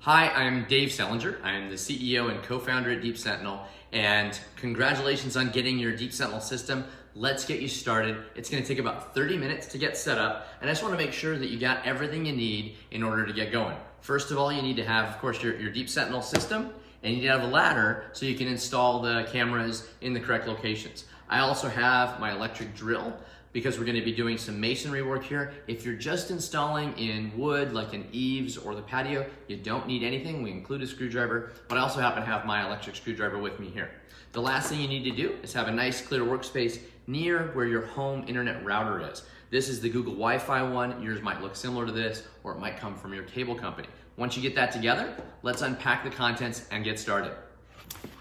Hi, I'm Dave Sellinger. I'm the CEO and co-founder at Deep Sentinel, and congratulations on getting your Deep Sentinel system. Let's get you started. It's going to take about 30 minutes to get set up, and I just want to make sure that you got everything you need in order to get going. First of all, you need to have, of course, your Deep Sentinel system, and you need to have a ladder so you can install the cameras in the correct locations. I also have my electric drill, because we're going to be doing some masonry work here. If you're just installing in wood, like an eaves or the patio, you don't need anything. We include a screwdriver, but I also happen to have my electric screwdriver with me here. The last thing you need to do is have a nice clear workspace near where your home internet router is. This is the Google Wi-Fi one. Yours might look similar to this, or it might come from your cable company. Once you get that together, let's unpack the contents and get started.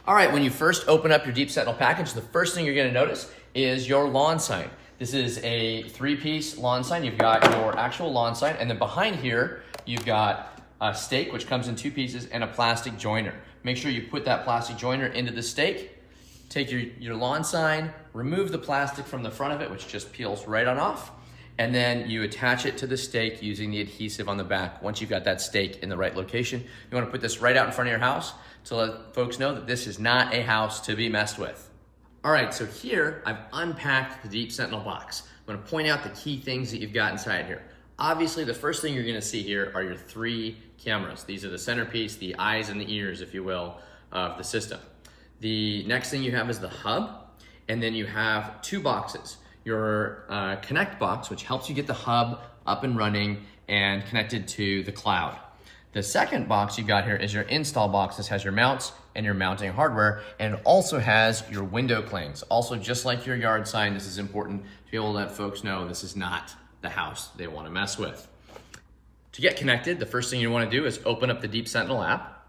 All right, when you first open up your Deep Sentinel package, the first thing you're going to notice is your lawn sign. This is a 3-piece lawn sign. You've got your actual lawn sign, and then behind here, you've got a stake, which comes in 2 pieces, and a plastic joiner. Make sure you put that plastic joiner into the stake, take your lawn sign, remove the plastic from the front of it, which just peels right on off, and then you attach it to the stake using the adhesive on the back. Once you've got that stake in the right location, you wanna put this right out in front of your house to let folks know that this is not a house to be messed with. All right, so here I've unpacked the Deep Sentinel box. I'm gonna point out the key things that you've got inside here. Obviously, the first thing you're gonna see here are your 3 cameras. These are the centerpiece, the eyes and the ears, if you will, of the system. The next thing you have is the hub, and then you have 2 boxes. Your Connect box, which helps you get the hub up and running and connected to the cloud. The second box you've got here is your install box. This has your mounts and your mounting hardware, and also has your window clings. Also, just like your yard sign, this is important to be able to let folks know this is not the house they want to mess with. To get connected, the first thing you want to do is open up the Deep Sentinel app,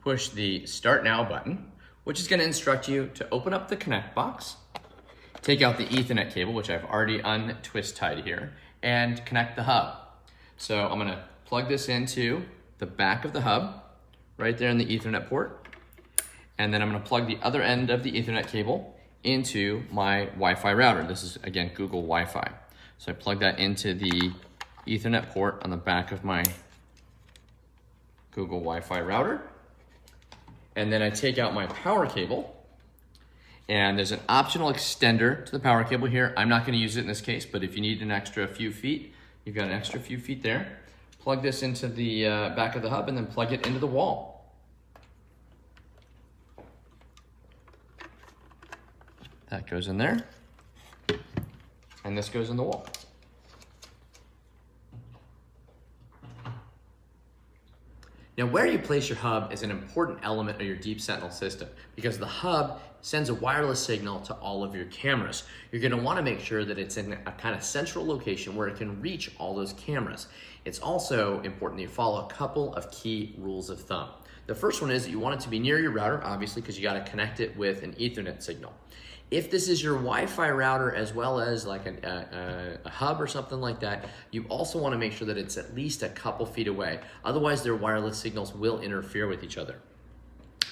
push the Start Now button, which is going to instruct you to open up the Connect box, take out the Ethernet cable, which I've already untwist tied here, and connect the hub. So I'm going to plug this into the back of the hub, right there in the Ethernet port. And then I'm gonna plug the other end of the Ethernet cable into my Wi-Fi router. This is, again, Google Wi-Fi. So I plug that into the Ethernet port on the back of my Google Wi-Fi router. And then I take out my power cable, and there's an optional extender to the power cable here. I'm not gonna use it in this case, but if you need an extra few feet, you've got an extra few feet there. Plug this into the back of the hub and then plug it into the wall. That goes in there, and this goes in the wall. Now, where you place your hub is an important element of your Deep Sentinel system, because the hub sends a wireless signal to all of your cameras. You're gonna wanna make sure that it's in a kind of central location where it can reach all those cameras. It's also important that you follow a couple of key rules of thumb. The first one is that you want it to be near your router, obviously, because you gotta connect it with an Ethernet signal. If this is your Wi-Fi router as well as like a hub or something like that, you also want to make sure that it's at least a couple feet away. Otherwise, their wireless signals will interfere with each other.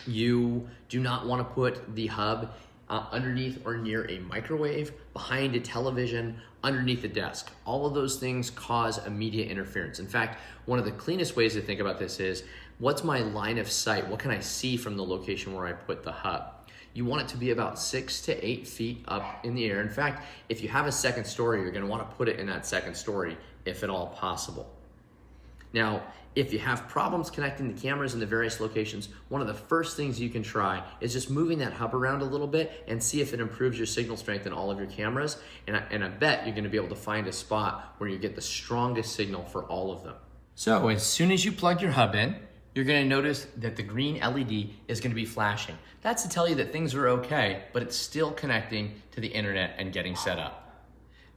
You do not want to put the hub underneath or near a microwave, behind a television, underneath a desk. All of those things cause immediate interference. In fact, one of the cleanest ways to think about this is, what's my line of sight? What can I see from the location where I put the hub? You want it to be about 6 to 8 feet up in the air. In fact, if you have a second story, you're gonna wanna put it in that second story, if at all possible. Now, if you have problems connecting the cameras in the various locations, one of the first things you can try is just moving that hub around a little bit and see if it improves your signal strength in all of your cameras. And I bet you're gonna be able to find a spot where you get the strongest signal for all of them. So as soon as you plug your hub in, you're gonna notice that the green LED is gonna be flashing. That's to tell you that things are okay, but it's still connecting to the internet and getting set up.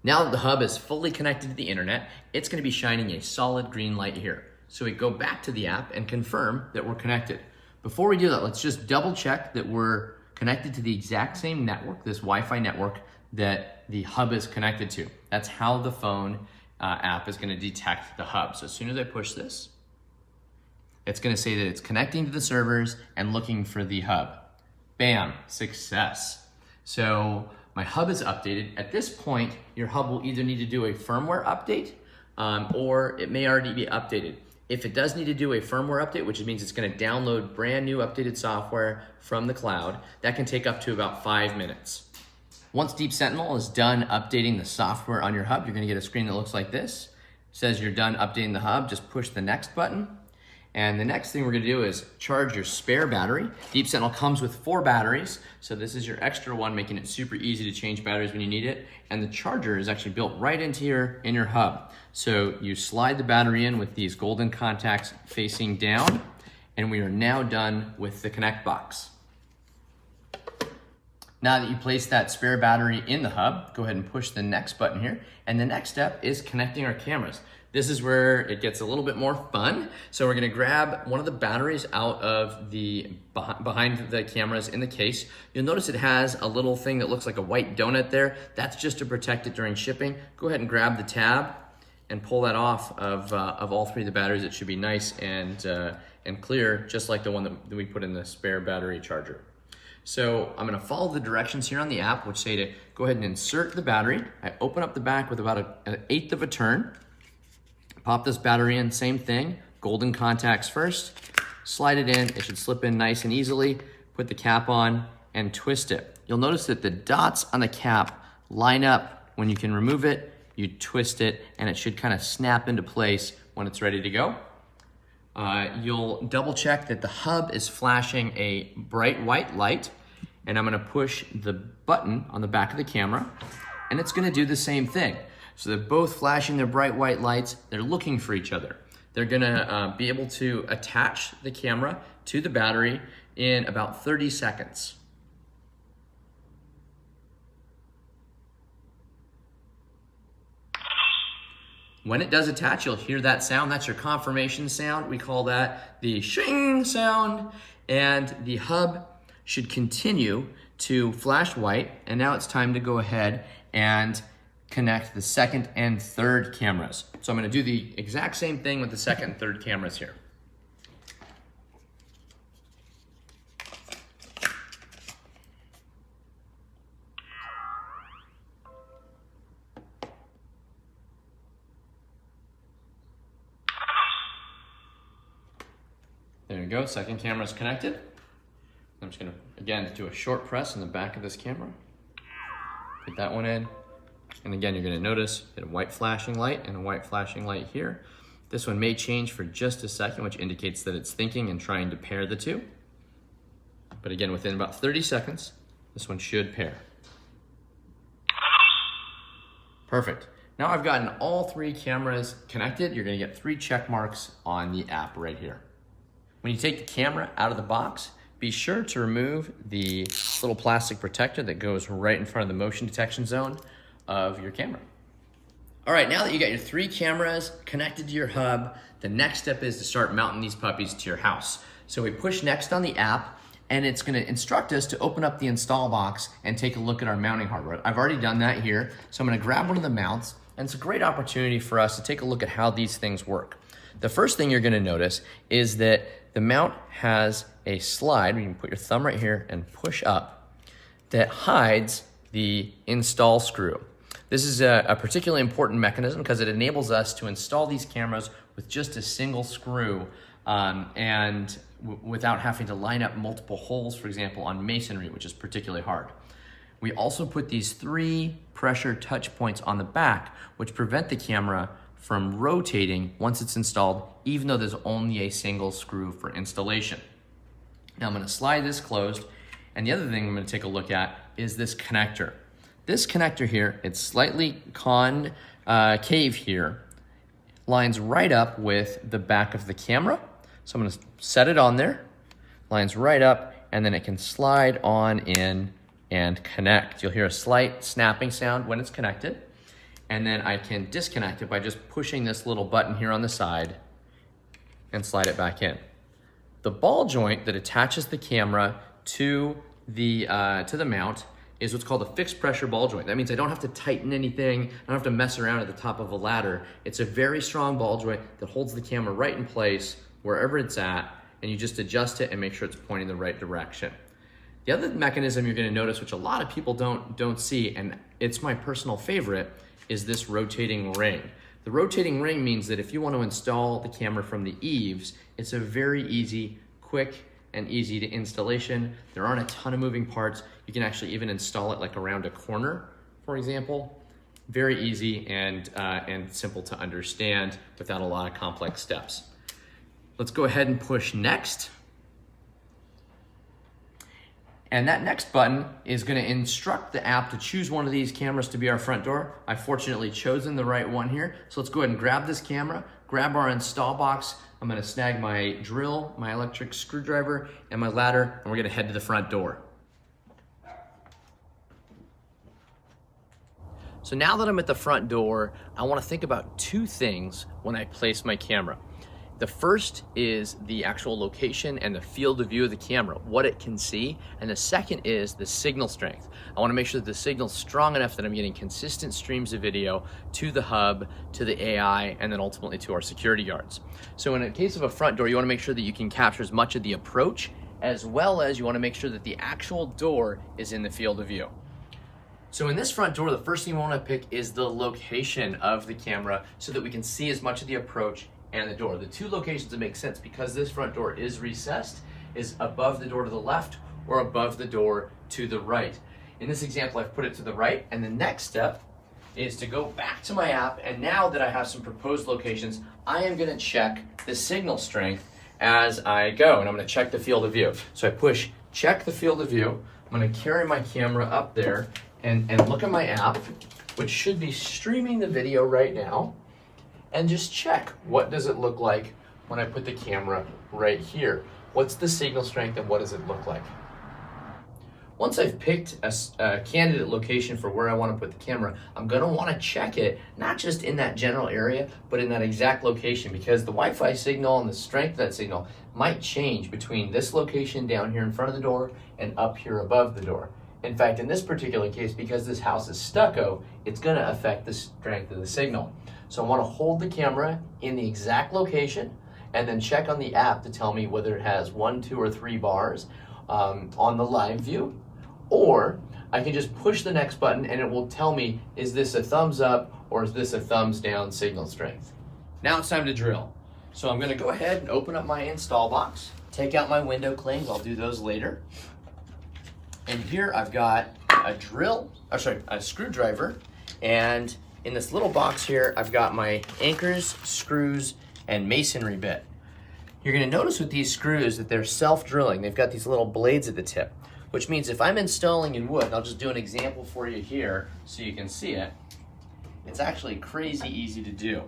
Now that the hub is fully connected to the internet, it's gonna be shining a solid green light here. So we go back to the app and confirm that we're connected. Before we do that, let's just double check that we're connected to the exact same network, this Wi-Fi network that the hub is connected to. That's how the phone app is gonna detect the hub. So as soon as I push this, it's gonna say that it's connecting to the servers and looking for the hub. Bam, success. So my hub is updated. At this point, your hub will either need to do a firmware update or it may already be updated. If it does need to do a firmware update, which means it's gonna download brand new updated software from the cloud, that can take up to about 5 minutes. Once Deep Sentinel is done updating the software on your hub, you're gonna get a screen that looks like this. It says you're done updating the hub, just push the next button. And the next thing we're gonna do is charge your spare battery. Deep Sentinel comes with 4 batteries, so this is your extra one, making it super easy to change batteries when you need it. And the charger is actually built right into in your hub. So you slide the battery in with these golden contacts facing down, and we are now done with the Connect box. Now that you place that spare battery in the hub, go ahead and push the next button here. And the next step is connecting our cameras. This is where it gets a little bit more fun. So we're gonna grab one of the batteries out of the behind the cameras in the case. You'll notice it has a little thing that looks like a white donut there. That's just to protect it during shipping. Go ahead and grab the tab and pull that off of all 3 of the batteries. It should be nice and clear, just like the one that we put in the spare battery charger. So I'm gonna follow the directions here on the app, which say to go ahead and insert the battery. I open up the back with about an 1/8 of a turn. Pop this battery in, same thing, golden contacts first, slide it in, it should slip in nice and easily, put the cap on and twist it. You'll notice that the dots on the cap line up when you can remove it, you twist it, and it should kind of snap into place when it's ready to go. You'll double check that the hub is flashing a bright white light, and I'm gonna push the button on the back of the camera, and it's gonna do the same thing. So they're both flashing their bright white lights, they're looking for each other. They're gonna be able to attach the camera to the battery in about 30 seconds. When it does attach, you'll hear that sound. That's your confirmation sound. We call that the shing sound. And the hub should continue to flash white. And now it's time to go ahead and connect the second and third cameras. So I'm gonna do the exact same thing with the second and third cameras here. There you go, second camera is connected. I'm just gonna, again, do a short press in the back of this camera. Put that one in. And again, you're gonna notice a white flashing light and a white flashing light here. This one may change for just a second, which indicates that it's thinking and trying to pair the two. But again, within about 30 seconds, this one should pair. Perfect. Now I've gotten all 3 cameras connected. You're gonna get 3 check marks on the app right here. When you take the camera out of the box, be sure to remove the little plastic protector that goes right in front of the motion detection zone of your camera. All right, now that you got your 3 cameras connected to your hub, the next step is to start mounting these puppies to your house. So we push next on the app, and it's gonna instruct us to open up the install box and take a look at our mounting hardware. I've already done that here, so I'm gonna grab one of the mounts, and it's a great opportunity for us to take a look at how these things work. The first thing you're gonna notice is that the mount has a slide, where you can put your thumb right here and push up, that hides the install screw. This is a particularly important mechanism because it enables us to install these cameras with just a single screw without having to line up multiple holes, for example, on masonry, which is particularly hard. We also put these 3 pressure touch points on the back, which prevent the camera from rotating once it's installed, even though there's only a single screw for installation. Now I'm gonna slide this closed, and the other thing I'm gonna take a look at is this connector. This connector here, it's slightly concave here, lines right up with the back of the camera. So I'm gonna set it on there, lines right up, and then it can slide on in and connect. You'll hear a slight snapping sound when it's connected. And then I can disconnect it by just pushing this little button here on the side and slide it back in. The ball joint that attaches the camera to the mount is what's called a fixed pressure ball joint. That means I don't have to tighten anything, I don't have to mess around at the top of a ladder. It's a very strong ball joint that holds the camera right in place wherever it's at, and you just adjust it and make sure it's pointing the right direction. The other mechanism you're gonna notice, which a lot of people don't see, and it's my personal favorite, is this rotating ring. The rotating ring means that if you want to install the camera from the eaves, it's a very easy, quick, and easy to installation. There aren't a ton of moving parts. You can actually even install it like around a corner, for example. Very easy and simple to understand without a lot of complex steps. Let's go ahead and push next. And that next button is gonna instruct the app to choose one of these cameras to be our front door. I've fortunately chosen the right one here. So let's go ahead and grab this camera, grab our install box. I'm gonna snag my drill, my electric screwdriver, and my ladder, and we're gonna head to the front door. So now that I'm at the front door, I wanna think about two things when I place my camera. The first is the actual location and the field of view of the camera, what it can see. And the second is the signal strength. I wanna make sure that the signal's strong enough that I'm getting consistent streams of video to the hub, to the AI, and then ultimately to our security guards. So in a case of a front door, you wanna make sure that you can capture as much of the approach, as well as you wanna make sure that the actual door is in the field of view. So in this front door, the first thing we wanna pick is the location of the camera so that we can see as much of the approach and the door. The two locations that make sense because this front door is recessed is above the door to the left or above the door to the right. In this example, I've put it to the right, and the next step is to go back to my app, and now that I have some proposed locations, I am gonna check the signal strength as I go, and I'm gonna check the field of view. So I push check the field of view. I'm gonna carry my camera up there and look at my app, which should be streaming the video right now, and just check what does it look like when I put the camera right here. What's the signal strength and what does it look like? Once I've picked a candidate location for where I want to put the camera, I'm going to want to check it, not just in that general area, but in that exact location, because the Wi-Fi signal and the strength of that signal might change between this location down here in front of the door and up here above the door. In fact, in this particular case, because this house is stucco, it's going to affect the strength of the signal. So I want to hold the camera in the exact location and then check on the app to tell me whether it has 1, 2, or 3 bars on the live view, or I can just push the next button and it will tell me, is this a thumbs up or is this a thumbs down signal strength? Now it's time to drill. So I'm going to go ahead and open up my install box, take out my window clings, I'll do those later. And here I've got a screwdriver, and in this little box here, I've got my anchors, screws, and masonry bit. You're gonna notice with these screws that they're self-drilling. They've got these little blades at the tip, which means if I'm installing in wood, and I'll just do an example for you here so you can see it, it's actually crazy easy to do.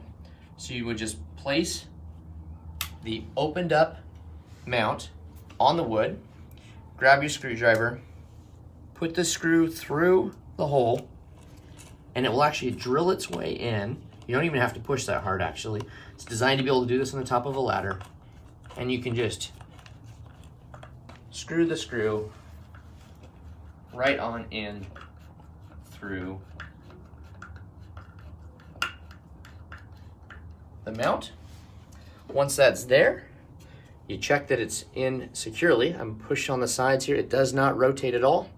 So you would just place the opened up mount on the wood, grab your screwdriver, put the screw through the hole, and it will actually drill its way in. You don't even have to push that hard, actually. It's designed to be able to do this on the top of a ladder. And you can just screw the screw right on in through the mount. Once that's there, you check that it's in securely. I'm pushed on the sides here. It does not rotate at all.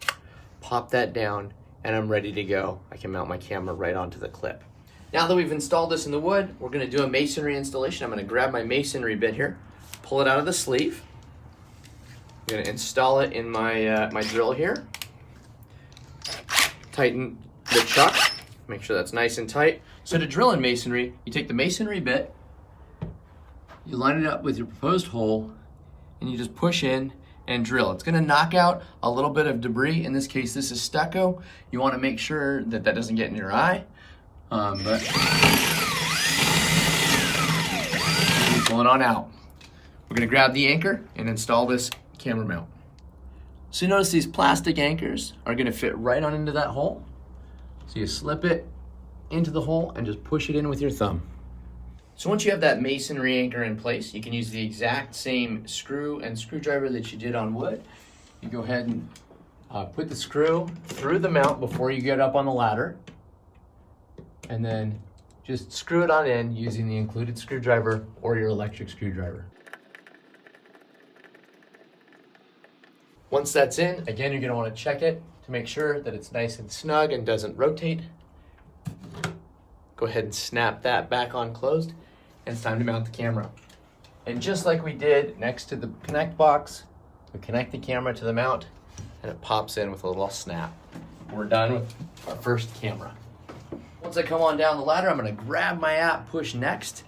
Pop that down, and I'm ready to go. I can mount my camera right onto the clip. Now that we've installed this in the wood, we're gonna do a masonry installation. I'm gonna grab my masonry bit here, pull it out of the sleeve. I'm gonna install it in my, my drill here. Tighten the chuck, make sure that's nice and tight. So to drill in masonry, you take the masonry bit, you line it up with your proposed hole, and you just push in and drill. It's gonna knock out a little bit of debris. In this case, this is stucco. You wanna make sure that that doesn't get in your eye. But pull it on out. We're gonna grab the anchor and install this camera mount. So you notice these plastic anchors are gonna fit right on into that hole. So you slip it into the hole and just push it in with your thumb. So once you have that masonry anchor in place, you can use the exact same screw and screwdriver that you did on wood. You go ahead and put the screw through the mount before you get up on the ladder, and then just screw it on in using the included screwdriver or your electric screwdriver. Once that's in, again, you're gonna wanna check it to make sure that it's nice and snug and doesn't rotate. Go Go ahead and snap that back on closed, and it's time to mount the camera. And just like we did next to the connect box, we connect the camera to the mount, and it pops in with a little snap. We're done with our first camera. Once I come on down the ladder, I'm gonna grab my app, push next,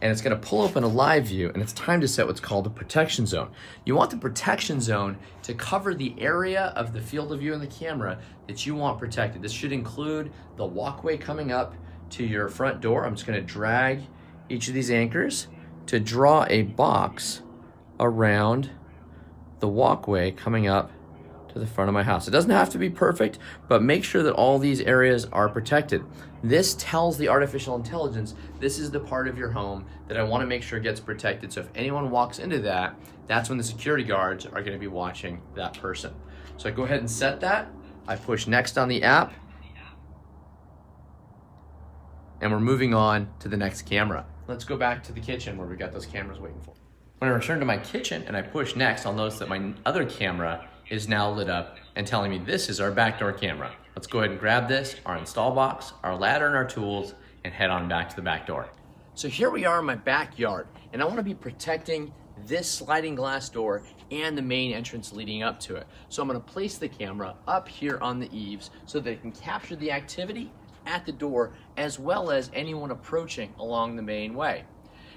and it's gonna pull open a live view, and it's time to set what's called a protection zone. You want the protection zone to cover the area of the field of view in the camera that you want protected. This should include the walkway coming up to your front door. I'm just gonna drag each of these anchors to draw a box around the walkway coming up to the front of my house. It doesn't have to be perfect, but make sure that all these areas are protected. This tells the artificial intelligence, this is the part of your home that I want to make sure gets protected. So if anyone walks into that, that's when the security guards are going to be watching that person. So I go ahead and set that. I push next on the app, and we're moving on to the next camera. Let's go back to the kitchen where we got those cameras waiting for. When I return to my kitchen and I push next, I'll notice that my other camera is now lit up and telling me this is our backdoor camera. Let's go ahead and grab this, our install box, our ladder, and our tools, and head on back to the back door. So here we are in my backyard, and I want to be protecting this sliding glass door and the main entrance leading up to it. So I'm going to place the camera up here on the eaves so that it can capture the activity at the door as well as anyone approaching along the main way.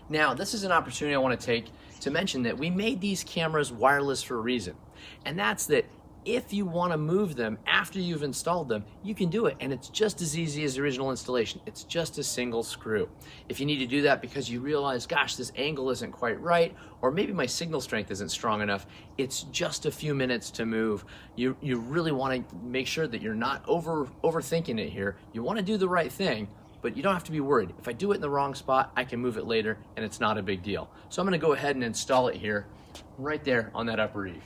Now, this is an opportunity I want to take to mention that we made these cameras wireless for a reason. And that's that if you want to move them after you've installed them, you can do it, and it's just as easy as the original installation. It's just a single screw. If you need to do that because you realize, gosh, this angle isn't quite right, or maybe my signal strength isn't strong enough, it's just a few minutes to move. You really want to make sure that you're not overthinking it here. You want to do the right thing, but you don't have to be worried. If I do it in the wrong spot, I can move it later, and it's not a big deal. So I'm going to go ahead and install it here, right there on that upper eave.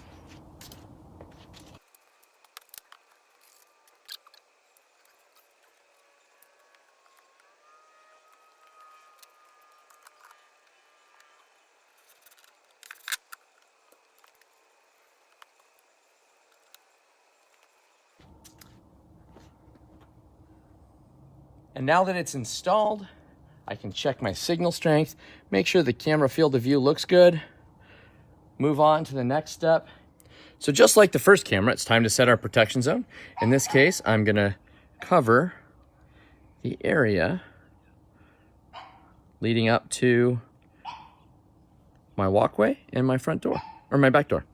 And now that it's installed, I can check my signal strength, make sure the camera field of view looks good, move on to the next step. So just like the first camera, it's time to set our protection zone. In this case, I'm gonna cover the area leading up to my walkway and my front door, or my back door.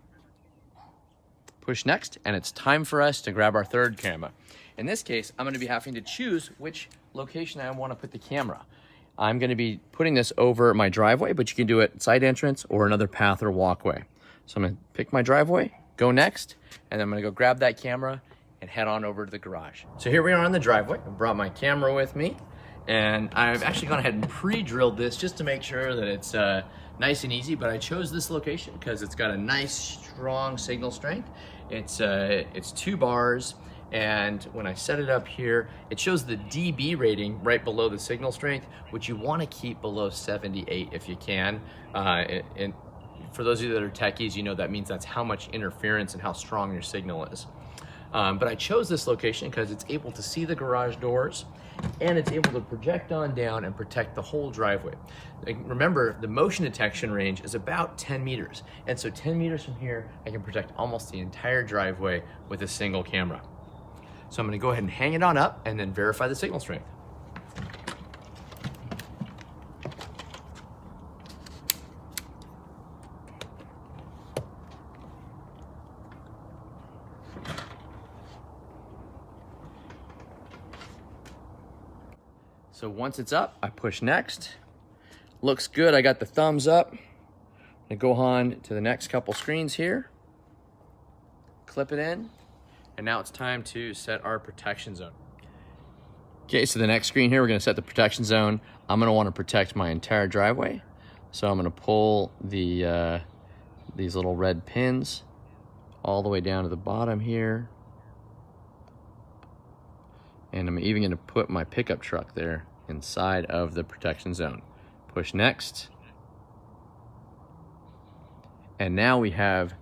Push next, and it's time for us to grab our third camera. In this case, I'm gonna be having to choose which location I wanna put the camera. I'm gonna be putting this over my driveway, but you can do it side entrance or another path or walkway. So I'm gonna pick my driveway, go next, and then I'm gonna go grab that camera and head on over to the garage. So here we are on the driveway. I brought my camera with me, and I've actually gone ahead and pre-drilled this just to make sure that it's nice and easy, but I chose this location because it's got a nice, strong signal strength. It's 2 bars, and when I set it up here, it shows the dB rating right below the signal strength, which you want to keep below 78 if you can. And for those of you that are techies, you know that means that's how much interference and how strong your signal is. But I chose this location because it's able to see the garage doors, and it's able to project on down and protect the whole driveway. Remember, the motion detection range is about 10 meters. And so 10 meters from here, I can protect almost the entire driveway with a single camera. So I'm gonna go ahead and hang it on up and then verify the signal strength. So once it's up, I push next. Looks good, I got the thumbs up. I'm gonna go on to the next couple screens here. Clip it in. And now it's time to set our protection zone. Okay, so the next screen here, we're gonna set the protection zone. I'm gonna wanna protect my entire driveway. So I'm gonna pull the these little red pins all the way down to the bottom here. And I'm even gonna put my pickup truck there inside of the protection zone. Push next. And now we have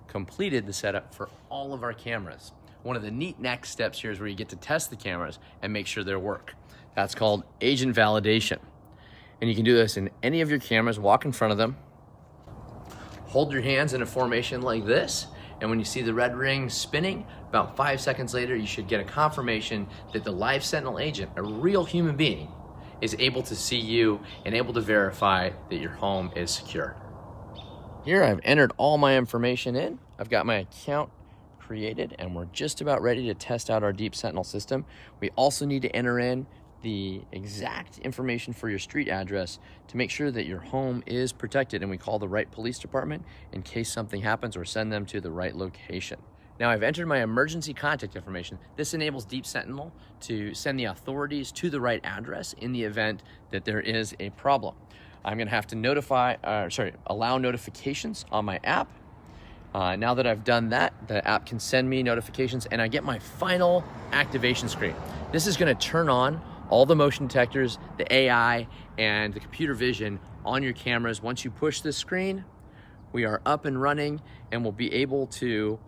completed the setup for all of our cameras. One of the neat next steps here is where you get to test the cameras and make sure they work. That's called agent validation. And you can do this in any of your cameras. Walk in front of them, hold your hands in a formation like this, and when you see the red ring spinning, about 5 seconds later, you should get a confirmation that the LiveSentinel agent, a real human being, is able to see you and able to verify that your home is secure. Here I've entered all my information in. I've got my account created, and we're just about ready to test out our Deep Sentinel system. We also need to enter in the exact information for your street address to make sure that your home is protected, and we call the right police department in case something happens, or send them to the right location. Now I've entered my emergency contact information. This enables Deep Sentinel to send the authorities to the right address in the event that there is a problem. I'm gonna have to allow notifications on my app. Now that I've done that, the app can send me notifications, and I get my final activation screen. This is gonna turn on all the motion detectors, the AI, and the computer vision on your cameras. Once you push this screen, we are up and running, and we'll be able to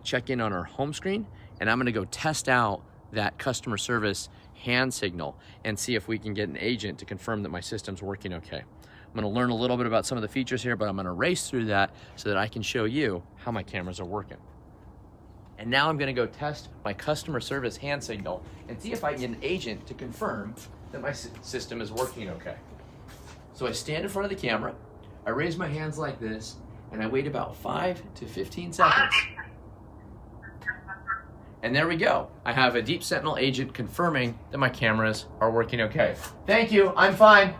check in on our home screen. And I'm gonna go test out that customer service hand signal and see if we can get an agent to confirm that my system's working okay. I'm gonna learn a little bit about some of the features here, but I'm gonna race through that so that I can show you how my cameras are working. And now I'm gonna go test my customer service hand signal and see if I can get an agent to confirm that my system is working okay. So I stand in front of the camera, I raise my hands like this, and I wait about 5 to 15 seconds. And there we go. I have a Deep Sentinel agent confirming that my cameras are working okay. Thank you, I'm fine.